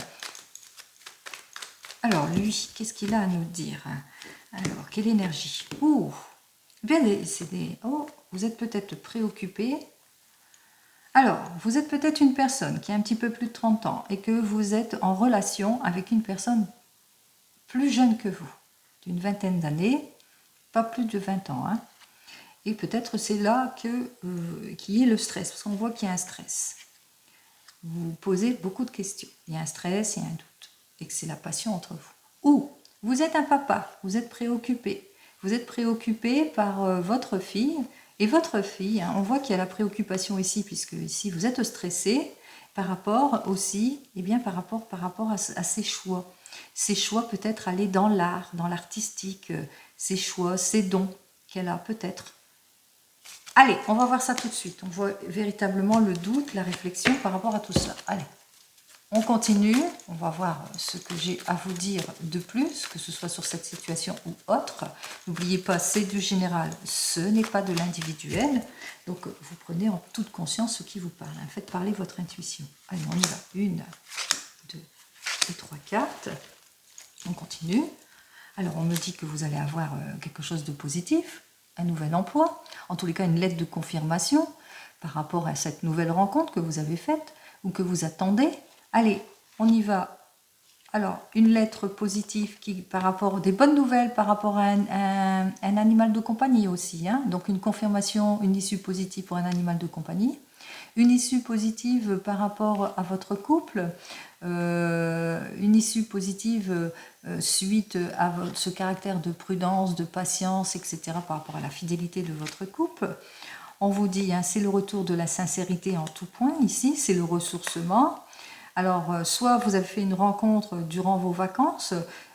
Alors lui, qu'est-ce qu'il a à nous dire? Alors, quelle énergie? Ouh, bien, vous êtes peut-être préoccupé. Alors, vous êtes peut-être une personne qui a un petit peu plus de 30 ans et que vous êtes en relation avec une personne plus jeune que vous, d'une vingtaine d'années, pas plus de 20 ans, hein. Et peut-être c'est là qu'il y ait le stress, parce qu'on voit qu'il y a un stress. Vous vous posez beaucoup de questions. Il y a un stress, il y a un doute, et que c'est la passion entre vous. Ou vous êtes un papa, vous êtes préoccupé. Vous êtes préoccupé par votre fille, et votre fille, hein, on voit qu'il y a la préoccupation ici, puisque ici vous êtes stressé par rapport aussi, eh bien par rapport à ses choix. Ses choix peut-être aller dans l'art, dans l'artistique, ses choix, ses dons qu'elle a peut-être. Allez, on va voir ça tout de suite. On voit véritablement le doute, la réflexion par rapport à tout cela. Allez, on continue. On va voir ce que j'ai à vous dire de plus, que ce soit sur cette situation ou autre. N'oubliez pas, c'est du général, ce n'est pas de l'individuel. Donc, vous prenez en toute conscience ce qui vous parle. Faites parler votre intuition. Allez, on y va. 1, 2 et 3 cartes. On continue. Alors, on me dit que vous allez avoir quelque chose de positif. Un nouvel emploi, en tous les cas une lettre de confirmation par rapport à cette nouvelle rencontre que vous avez faite ou que vous attendez. Allez, on y va. Alors, une lettre positive qui, par rapport des bonnes nouvelles par rapport à un animal de compagnie aussi. Hein, donc une confirmation, une issue positive pour un animal de compagnie. Une issue positive par rapport à votre couple, une issue positive suite à ce caractère de prudence, de patience, etc. par rapport à la fidélité de votre couple. On vous dit, hein, c'est le retour de la sincérité en tout point ici, c'est le ressourcement. Alors, soit vous avez fait une rencontre durant vos vacances,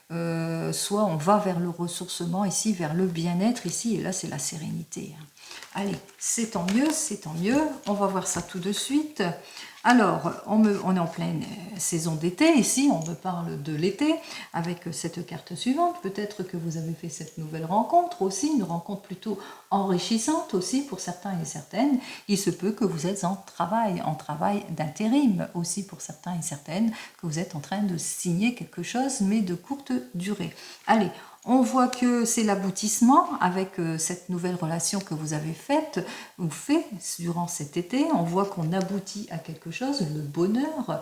soit on va vers le ressourcement ici, vers le bien-être ici, et là c'est la sérénité. Allez, c'est tant mieux, c'est tant mieux. On va voir ça tout de suite. Alors, on est en pleine saison d'été. Ici, on me parle de l'été avec cette carte suivante. Peut-être que vous avez fait cette nouvelle rencontre aussi, une rencontre plutôt enrichissante aussi pour certains et certaines. Il se peut que vous êtes en travail d'intérim aussi pour certains et certaines, que vous êtes en train de signer quelque chose, mais de courte durée. Allez, on voit que c'est l'aboutissement avec cette nouvelle relation que vous avez faite ou fait durant cet été. On voit qu'on aboutit à quelque chose, le bonheur.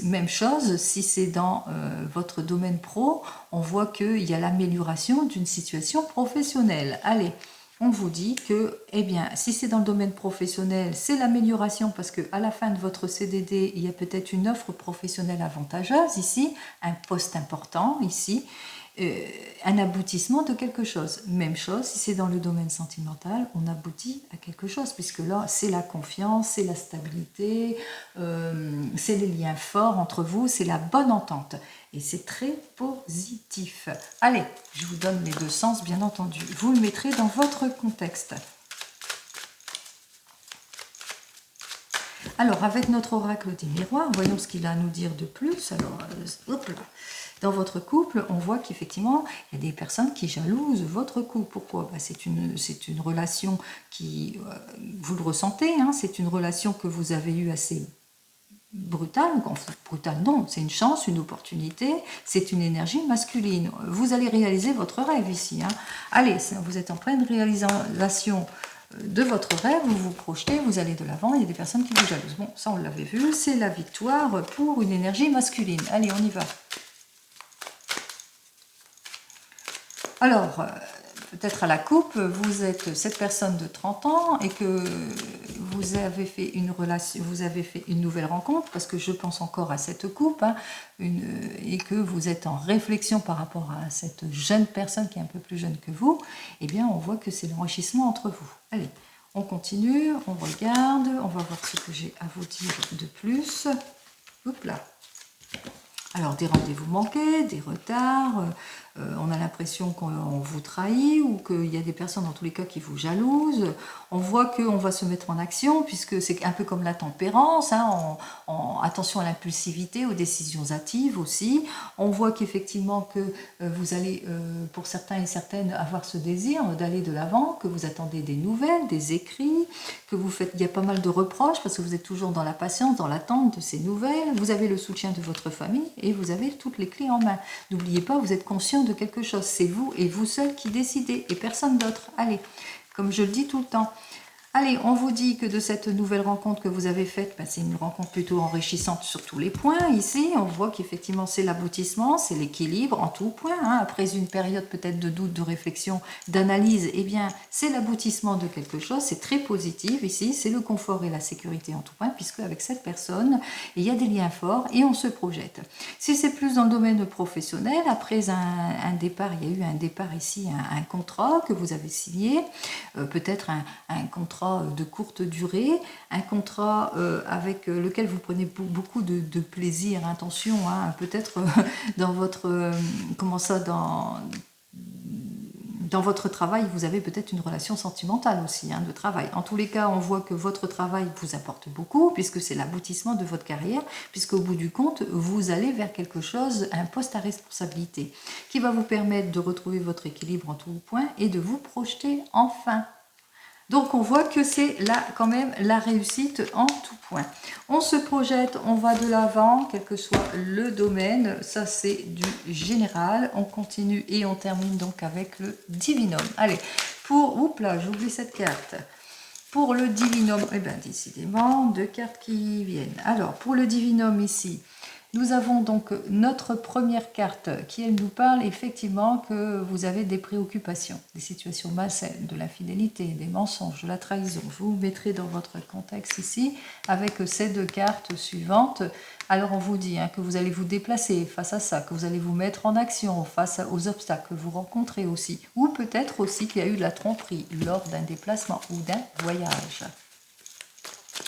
Même chose, si c'est dans votre domaine pro, on voit qu'il y a l'amélioration d'une situation professionnelle. Allez, on vous dit que, eh bien, si c'est dans le domaine professionnel, c'est l'amélioration parce qu'à la fin de votre CDD, il y a peut-être une offre professionnelle avantageuse ici, un poste important ici, un aboutissement de quelque chose. Même chose, si c'est dans le domaine sentimental, on aboutit à quelque chose, puisque là, c'est la confiance, c'est la stabilité, c'est les liens forts entre vous, c'est la bonne entente. Et c'est très positif. Allez, je vous donne les deux sens, bien entendu. Vous le mettrez dans votre contexte. Alors, avec notre oracle des miroirs, voyons ce qu'il a à nous dire de plus. Alors, hop là. Dans votre couple, on voit qu'effectivement, il y a des personnes qui jalousent votre couple. Pourquoi? C'est une relation qui, vous le ressentez, hein, c'est une relation que vous avez eue assez brutale, enfin brutale non, c'est une chance, une opportunité, c'est une énergie masculine. Vous allez réaliser votre rêve ici. Hein. Allez, vous êtes en pleine réalisation de votre rêve, vous vous projetez, vous allez de l'avant, il y a des personnes qui vous jalousent. Bon, ça on l'avait vu, c'est la victoire pour une énergie masculine. Allez, on y va. Alors, peut-être à la coupe, vous êtes cette personne de 30 ans et que vous avez fait une relation, vous avez fait une nouvelle rencontre, parce que je pense encore à cette coupe, hein, et que vous êtes en réflexion par rapport à cette jeune personne qui est un peu plus jeune que vous, eh bien on voit que c'est l'enrichissement entre vous. Allez, on continue, on regarde, on va voir ce que j'ai à vous dire de plus. Hop là. Alors, des rendez-vous manqués, des retards, on a l'impression qu'on vous trahit ou qu'il y a des personnes dans tous les cas qui vous jalousent. On voit qu'on va se mettre en action puisque c'est un peu comme la tempérance, hein, attention à l'impulsivité, aux décisions hâtives aussi. On voit qu'effectivement que vous allez, pour certains et certaines, avoir ce désir d'aller de l'avant, que vous attendez des nouvelles, des écrits, que vous faites, il y a pas mal de reproches parce que vous êtes toujours dans la patience, dans l'attente de ces nouvelles. Vous avez le soutien de votre famille et vous avez toutes les clés en main. N'oubliez pas, vous êtes conscient de quelque chose. C'est vous et vous seul qui décidez et personne d'autre. Allez, comme je le dis tout le temps. Allez, on vous dit que de cette nouvelle rencontre que vous avez faite, c'est une rencontre plutôt enrichissante sur tous les points. Ici, on voit qu'effectivement, c'est l'aboutissement, c'est l'équilibre en tout point. Hein. Après une période peut-être de doute, de réflexion, d'analyse, eh bien, c'est l'aboutissement de quelque chose. C'est très positif ici, c'est le confort et la sécurité en tout point, puisque avec cette personne, il y a des liens forts et on se projette. Si c'est plus dans le domaine professionnel, après un départ, il y a eu un départ ici, un contrat que vous avez signé, peut-être un contrat de courte durée, un contrat avec lequel vous prenez beaucoup de plaisir, attention, hein, peut-être dans votre, comment ça, dans votre travail, vous avez peut-être une relation sentimentale aussi, hein, de travail. En tous les cas, on voit que votre travail vous apporte beaucoup, puisque c'est l'aboutissement de votre carrière, puisqu'au bout du compte, vous allez vers quelque chose, un poste à responsabilité, qui va vous permettre de retrouver votre équilibre en tout point et de vous projeter enfin. Donc on voit que c'est là quand même la réussite en tout point. On se projette, on va de l'avant, quel que soit le domaine. Ça c'est du général. On continue et on termine donc avec le divinum. Allez, oups là, j'oublie cette carte. Pour le divinum, eh bien décidément, deux cartes qui viennent. Alors pour le divinum ici, nous avons donc notre première carte qui, elle, nous parle effectivement que vous avez des préoccupations, des situations malsaines, de l'infidélité, des mensonges, de la trahison. Je vous mettrai dans votre contexte ici avec ces deux cartes suivantes. Alors on vous dit que vous allez vous déplacer face à ça, que vous allez vous mettre en action face aux obstacles que vous rencontrez aussi. Ou peut-être aussi qu'il y a eu de la tromperie lors d'un déplacement ou d'un voyage.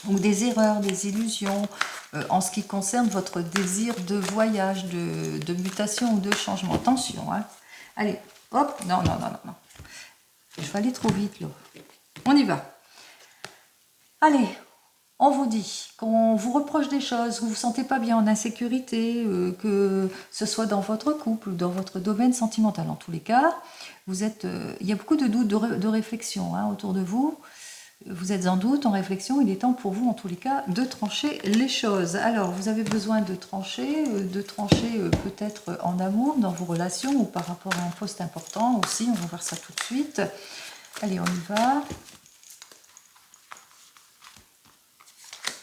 Ou des erreurs, des illusions, en ce qui concerne votre désir de voyage, de mutation ou de changement. Attention, hein. Allez, hop, non. Je vais aller trop vite, là. On y va. Allez, on vous dit qu'on vous reproche des choses, vous vous sentez pas bien, en insécurité, que ce soit dans votre couple ou dans votre domaine sentimental. En tous les cas, il y a beaucoup de doutes, de réflexion autour de vous. Vous êtes en doute, en réflexion, il est temps pour vous, en tous les cas, de trancher les choses. Alors, vous avez besoin de trancher peut-être en amour, dans vos relations, ou par rapport à un poste important aussi. On va voir ça tout de suite. Allez, on y va.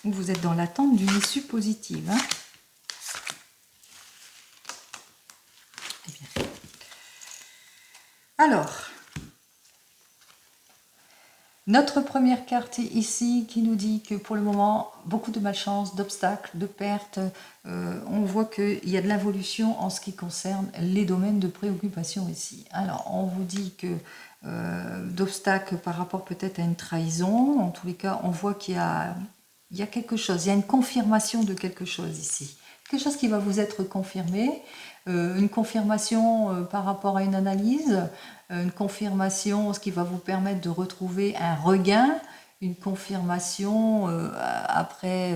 Vous êtes dans l'attente d'une issue positive. Hein. Eh bien. Alors, Notre première carte ici qui nous dit que pour le moment, beaucoup de malchance, d'obstacles, de pertes. On voit qu'il y a de l'involution en ce qui concerne les domaines de préoccupation ici. Alors, on vous dit que d'obstacles par rapport peut-être à une trahison. En tous les cas, on voit qu'il y a quelque chose, il y a une confirmation de quelque chose ici. Quelque chose qui va vous être confirmé, une confirmation par rapport à une analyse, une confirmation, ce qui va vous permettre de retrouver un regain, une confirmation après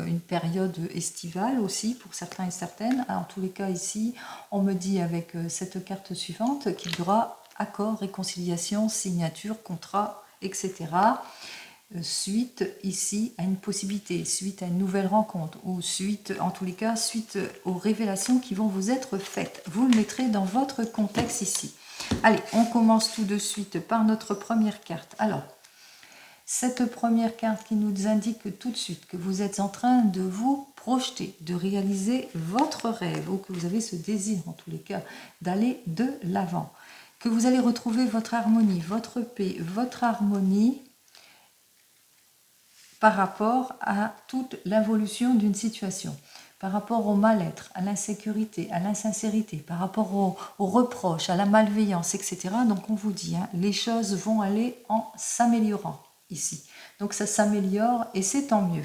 une période estivale aussi pour certains et certaines. En tous les cas ici, on me dit avec cette carte suivante qu'il y aura accord, réconciliation, signature, contrat, etc. Suite ici à une possibilité, suite à une nouvelle rencontre ou suite, en tous les cas, suite aux révélations qui vont vous être faites. Vous le mettrez dans votre contexte ici. Allez, on commence tout de suite par notre première carte. Alors, cette première carte qui nous indique tout de suite que vous êtes en train de vous projeter, de réaliser votre rêve, ou que vous avez ce désir, en tous les cas, d'aller de l'avant, que vous allez retrouver votre harmonie, votre paix, votre harmonie par rapport à toute l'évolution d'une situation, par rapport au mal-être, à l'insécurité, à l'insincérité, par rapport aux reproches, à la malveillance, etc. Donc on vous dit, les choses vont aller en s'améliorant ici. Donc ça s'améliore et c'est tant mieux.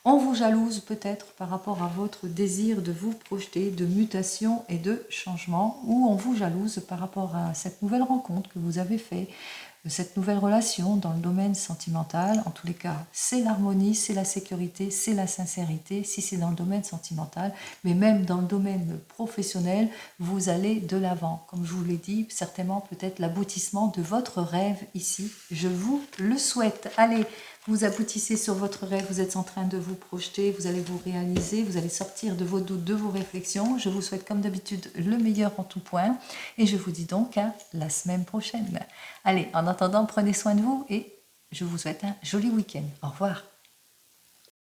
On vous jalouse peut-être par rapport à votre désir de vous projeter, de mutation et de changement, ou on vous jalouse par rapport à cette nouvelle rencontre que vous avez faite, cette nouvelle relation dans le domaine sentimental. En tous les cas, c'est l'harmonie, c'est la sécurité, c'est la sincérité, si c'est dans le domaine sentimental, mais même dans le domaine professionnel, vous allez de l'avant. Comme je vous l'ai dit, certainement peut-être l'aboutissement de votre rêve ici. Je vous le souhaite. Allez, vous aboutissez sur votre rêve, vous êtes en train de vous projeter, vous allez vous réaliser, vous allez sortir de vos doutes, de vos réflexions. Je vous souhaite comme d'habitude le meilleur en tout point et je vous dis donc à la semaine prochaine. Allez, en attendant, prenez soin de vous et je vous souhaite un joli week-end. Au revoir.